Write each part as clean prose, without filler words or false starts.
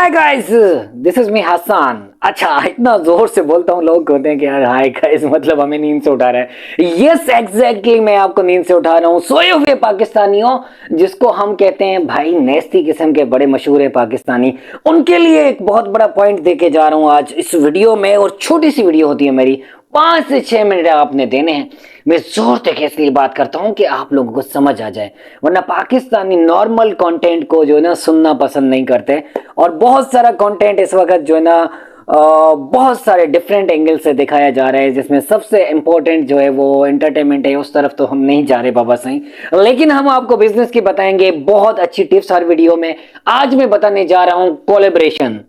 Hi guys, this is me Hasan. अच्छा, इतना जोर से बोलता हूँ, लोग कहते हैं कि यार हाय गाइस मतलब हमें नींद से उठा रहा है। यस एग्जैक्टली, मैं आपको नींद से उठा रहा हूँ। सोए हुए पाकिस्तानियों, जिसको हम कहते हैं भाई नेस्ती किस्म के बड़े मशहूर है पाकिस्तानी, उनके लिए एक बहुत बड़ा पॉइंट देके जा रहा हूँ आज इस वीडियो में। और छोटी सी वीडियो होती है मेरी, 5 से 6 मिनट आपने देने हैं। मैं जोर तक इसलिए बात करता हूं कि आप लोगों को समझ आ जाए, वरना पाकिस्तानी नॉर्मल कंटेंट को जो है ना सुनना पसंद नहीं करते। और बहुत सारा कंटेंट इस वक्त जो है ना बहुत सारे डिफरेंट एंगल से दिखाया जा रहा है, जिसमें सबसे इंपॉर्टेंट जो है वो एंटरटेनमेंट है। उस तरफ तो हम नहीं जा रहे बाबा सही, लेकिन हम आपको बिजनेस की बताएंगे बहुत अच्छी टिप्स हर वीडियो में। आज मैं बताने जा रहा हूं कोलेब्रेशन।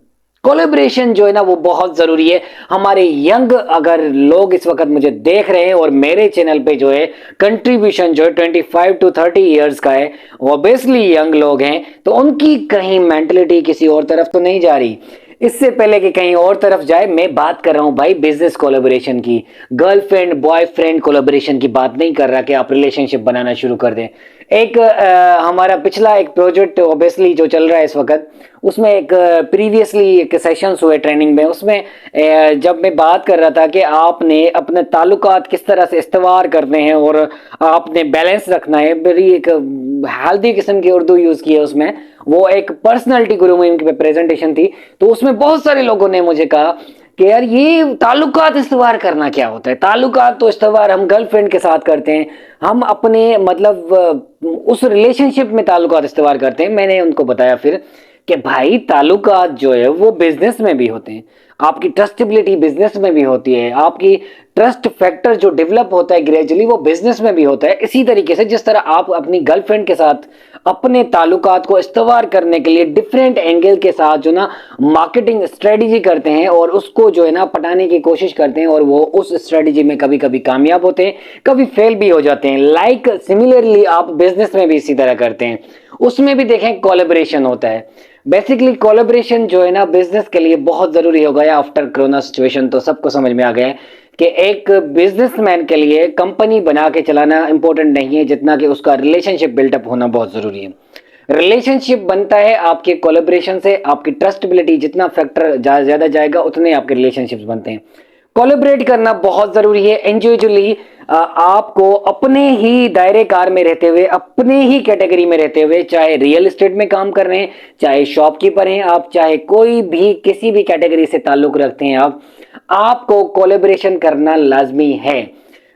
कोलेब्रेशन जो है ना वो बहुत जरूरी है। हमारे यंग अगर लोग इस वक्त मुझे देख रहे हैं और मेरे चैनल पे जो है कंट्रीब्यूशन जो है 25 to 30 ईयर्स का है, ऑब्वियसली यंग लोग हैं, तो उनकी कहीं मेंटलिटी किसी और तरफ तो नहीं जा रही। इससे पहले कि कहीं और तरफ जाए, मैं बात कर रहा हूं भाई बिजनेस कोलेबोरेशन की। गर्लफ्रेंड बॉयफ्रेंड कोलेबोरेशन की बात नहीं कर रहा कि आप रिलेशनशिप बनाना शुरू कर दें। एक हमारा पिछला एक प्रोजेक्ट ऑब्वियसली जो चल रहा है इस वक्त, उसमें एक प्रीवियसली एक सेशंस हुए ट्रेनिंग में, उसमें जब मैं बात कर रहा था कि आपने अपने ताल्लुकात किस तरह से इस्तेवार करने हैं और आपने बैलेंस रखना है, बड़ी एक हेल्दी किस्म की उर्दू यूज की है उसमें। वो एक पर्सनालिटी ग्रूमिंग की प्रेजेंटेशन थी, तो उसमें बहुत सारे लोगों ने मुझे कहा कि यार ये ताल्लुकात इस्तेवार करना क्या होता है। ताल्लुकात तो इस्तेवार हम गर्लफ्रेंड के साथ करते हैं, हम अपने मतलब उस रिलेशनशिप में ताल्लुकात इस्तेवार करते हैं। मैंने उनको बताया फिर कि भाई ताल्लुकात जो है वो बिजनेस में भी होते हैं, आपकी ट्रस्टेबिलिटी बिजनेस में भी होती है, आपकी ट्रस्ट फैक्टर जो डेवलप होता है ग्रेजुअली वो बिजनेस में भी होता है। इसी तरीके से जिस तरह आप अपनी गर्लफ्रेंड के साथ अपने ताल्लुकात को इस्तेवार करने के लिए डिफरेंट एंगल के साथ जो ना मार्केटिंग स्ट्रेटजी करते हैं और उसको जो है ना पटाने की कोशिश करते हैं, और वो उस स्ट्रेटजी में कभी कभी कामयाब होते हैं, कभी फेल भी हो जाते हैं। लाइक सिमिलरली आप बिजनेस में भी इसी तरह करते हैं, उसमें भी देखें कोलैबोरेशन होता है। बेसिकली कोलैबोरेशन जो है ना बिजनेस के लिए बहुत जरूरी हो गया आफ्टर कोरोना सिचुएशन। तो सबको समझ में आ गया है कि एक बिजनेसमैन के लिए कंपनी बना के चलाना इंपॉर्टेंट नहीं है जितना कि उसका रिलेशनशिप बिल्डअप होना बहुत जरूरी है। रिलेशनशिप बनता है आपके कोलैबोरेशन से। आपकी ट्रस्टेबिलिटी जितना फैक्टर ज्यादा जाएगा उतने आपके रिलेशनशिप्स बनते हैं। कोलैबोरेट करना बहुत जरूरी है। इंडिविजुअली आपको अपने ही दायरे कार में रहते हुए, अपने ही कैटेगरी में रहते हुए, चाहे रियल एस्टेट में काम कर रहे हैं, चाहे शॉपकीपर हैं आप, चाहे कोई भी किसी भी कैटेगरी से ताल्लुक रखते हैं आप, आपको कोलैबोरेशन करना लाजमी है।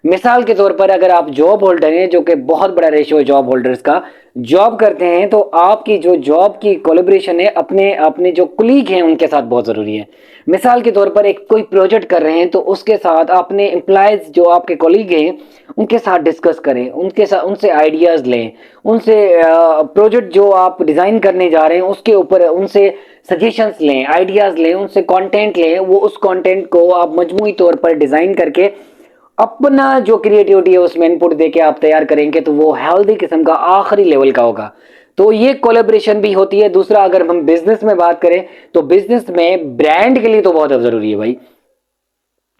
मिसाल के तौर पर अगर आप जॉब होल्डर हैं, जो कि बहुत बड़ा रेशियो है जॉब होल्डर्स का, जॉब करते हैं, तो आपकी जो जॉब की कोलैबोरेशन है अपने अपने जो कुलीग हैं उनके साथ बहुत जरूरी है। मिसाल के तौर पर एक कोई प्रोजेक्ट कर रहे हैं तो उसके साथ अपने एम्प्लॉयज जो आपके कोलीग हैं उनके साथ डिस्कस करें, उनके साथ उनसे आइडियाज लें, उनसे प्रोजेक्ट जो आप डिजाइन करने जा रहे हैं उसके ऊपर उनसे सजेशंस लें, आइडियाज लें, उनसे कंटेंट लें। वो उस कंटेंट को आप मजमूई तौर पर डिजाइन करके अपना जो क्रिएटिविटी है उसमें इनपुट देके आप तैयार करेंगे, तो वो हेल्दी किस्म का आखिरी लेवल का होगा। तो ये कोलैबोरेशन भी होती है। दूसरा, अगर हम बिजनेस में बात करें तो बिजनेस में ब्रांड के लिए तो बहुत जरूरी है भाई।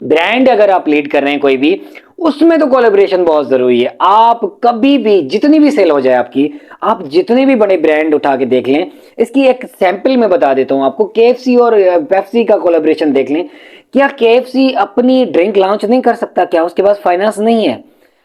ब्रांड अगर आप लीड कर रहे हैं कोई भी, उसमें तो कोलैबोरेशन बहुत जरूरी है। आप कभी भी जितनी भी सेल हो जाए आपकी, आप जितने भी बड़े ब्रांड उठा के देख लें, इसकी एक सैंपल मैं बता देता हूं आपको। केएफसी और पेप्सी का कोलैबोरेशन देख लें। क्या केएफसी अपनी ड्रिंक लॉन्च नहीं कर सकता? क्या उसके पास फाइनेंस नहीं है?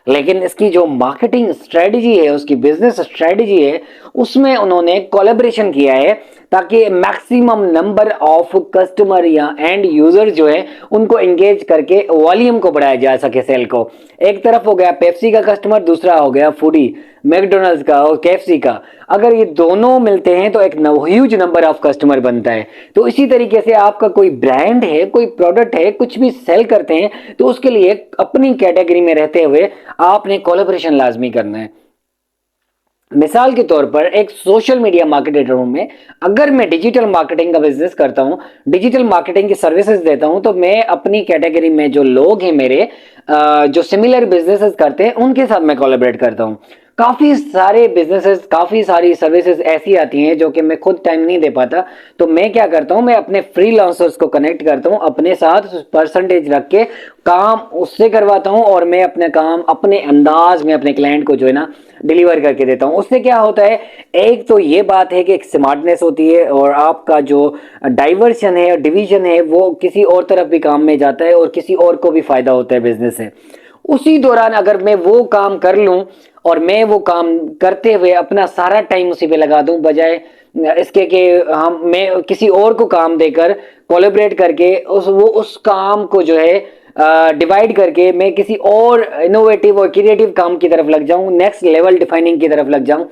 लेकिन इसकी जो मार्केटिंग स्ट्रेटजी है, उसकी बिजनेस स्ट्रेटजी है, उसमें उन्होंने कोलैबोरेशन किया है ताकि मैक्सिमम नंबर ऑफ कस्टमर या एंड यूजर जो है उनको एंगेज करके वॉल्यूम को बढ़ाया जा सके सेल को। एक तरफ हो गया पेप्सी का कस्टमर, दूसरा हो गया फूडी मैकडोनल्ड्स का और केएफसी का। अगर ये दोनों मिलते हैं तो एक ह्यूज नंबर ऑफ कस्टमर बनता है। तो इसी तरीके से आपका कोई ब्रांड है, कोई प्रोडक्ट है, कुछ भी सेल करते हैं, तो उसके लिए अपनी कैटेगरी में रहते हुए आपने कोलैबोरेशन लाजमी करना है। मिसाल के तौर पर एक सोशल मीडिया मार्केटर हूं मैं, अगर मैं डिजिटल मार्केटिंग का बिजनेस करता हूं, डिजिटल मार्केटिंग की सर्विसेज देता हूं, तो मैं अपनी कैटेगरी में जो लोग हैं मेरे जो सिमिलर बिजनेसेस करते हैं उनके साथ मैं कोलैबोरेट करता हूं। काफी सारे बिजनेसेस, काफी सारी सर्विसेज ऐसी आती हैं जो कि मैं खुद टाइम नहीं दे पाता, तो मैं क्या करता हूं, मैं अपने फ्रीलांसर्स को कनेक्ट करता हूं, अपने साथ परसेंटेज रख के काम उससे करवाता हूं, और मैं अपने काम अपने अंदाज में अपने क्लाइंट को जो है ना डिलीवर करके देता हूं। उससे क्या होता है, एक तो ये बात है कि एक स्मार्टनेस होती है, और आपका जो डाइवर्शन है, डिवीजन है, वो किसी और तरफ भी काम में जाता है, और किसी और को भी फायदा होता है बिजनेस से। उसी दौरान अगर मैं वो काम कर लूं, और मैं वो काम करते हुए अपना सारा टाइम उसी पे लगा दूं, बजाय इसके कि हम मैं किसी और को काम देकर कोलैबोरेट करके उस काम को जो है डिवाइड करके मैं किसी और इनोवेटिव और क्रिएटिव काम की तरफ लग जाऊं, नेक्स्ट लेवल डिफाइनिंग की तरफ लग जाऊं,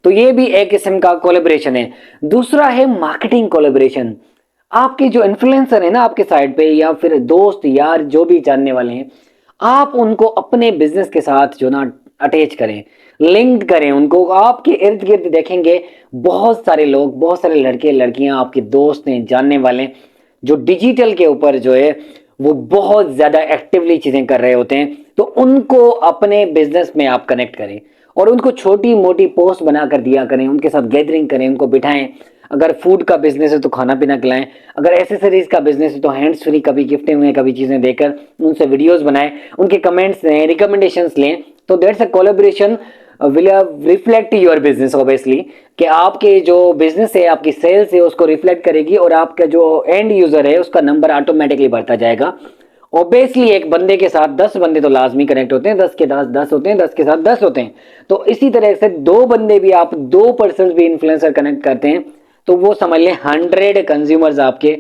तो ये भी एक किस्म का कोलैबोरेशन है। दूसरा है मार्केटिंग कोलैबोरेशन। आपके जो इन्फ्लुएंसर है ना आपके साइड पे, या फिर दोस्त यार जो भी जानने वाले हैं, आप उनको अपने बिजनेस के साथ जो ना अटैच करें, लिंक करें उनको। आपके इर्द गिर्द देखेंगे बहुत सारे लोग, बहुत सारे लड़के लड़कियां आपके दोस्त हैं, जानने वाले, जो डिजिटल के ऊपर जो है वो बहुत ज्यादा एक्टिवली चीजें कर रहे होते हैं। तो उनको अपने बिजनेस में आप कनेक्ट करें, और उनको छोटी मोटी पोस्ट बनाकर दिया करें, उनके साथ गैदरिंग करें, उनको बिठाएं। अगर फूड का बिजनेस है तो खाना पीना खिलाएं, अगर एसेसरीज का बिजनेस है तो हैंड्स फ्री कभी गिफ्टें हुए कभी चीजें देकर उनसे वीडियोस बनाएं, उनके कमेंट्स लें, रिकमेंडेशंस लें। तो that's a collaboration will reflect your business obviously, कि आपके जो बिजनेस है, आपकी सेल्स है, उसको रिफ्लेक्ट करेगी, और आपका जो एंड यूजर है उसका नंबर ऑटोमेटिकली बढ़ता जाएगा। ऑब्वियसली एक बंदे के साथ 10 बंदे तो लाजमी कनेक्ट होते हैं, 10 के साथ 10 होते हैं, 10 के साथ 10 होते हैं। तो इसी तरह से 2 बंदे भी, आप 2% भी इन्फ्लुएंसर कनेक्ट करते हैं, तो वो समझ लें 100 कंज्यूमर्स आपके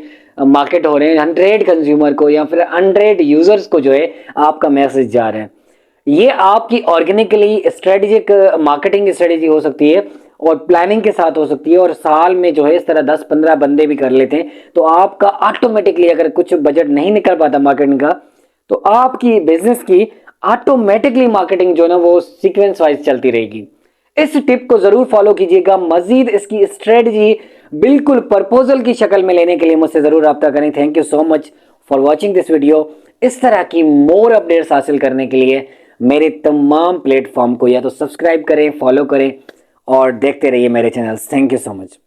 मार्केट हो रहे हैं, 100 कंज्यूमर को या फिर 100 यूजर्स को जो है आपका मैसेज जा रहा है। ये आपकी ऑर्गेनिकली स्ट्रेटेजिक मार्केटिंग स्ट्रेटेजी हो सकती है, और प्लानिंग के साथ हो सकती है, और साल में जो है इस तरह 10-15 बंदे भी कर लेते हैं, तो आपका ऑटोमेटिकली, अगर कुछ बजट नहीं निकल पाता मार्केटिंग का, तो आपकी बिजनेस की ऑटोमेटिकली मार्केटिंग जो है ना वो सीक्वेंस वाइज चलती रहेगी। इस टिप को जरूर फॉलो कीजिएगा। मजीद इसकी स्ट्रेटजी बिल्कुल प्रपोजल की शक्ल में लेने के लिए मुझसे जरूर रब्ता करें। Thank you so much for watching this video. इस तरह की मोर अपडेट्स हासिल करने के लिए मेरे तमाम प्लेटफॉर्म को या तो सब्सक्राइब करें, फॉलो करें, और देखते रहिए मेरे channel. Thank you so much.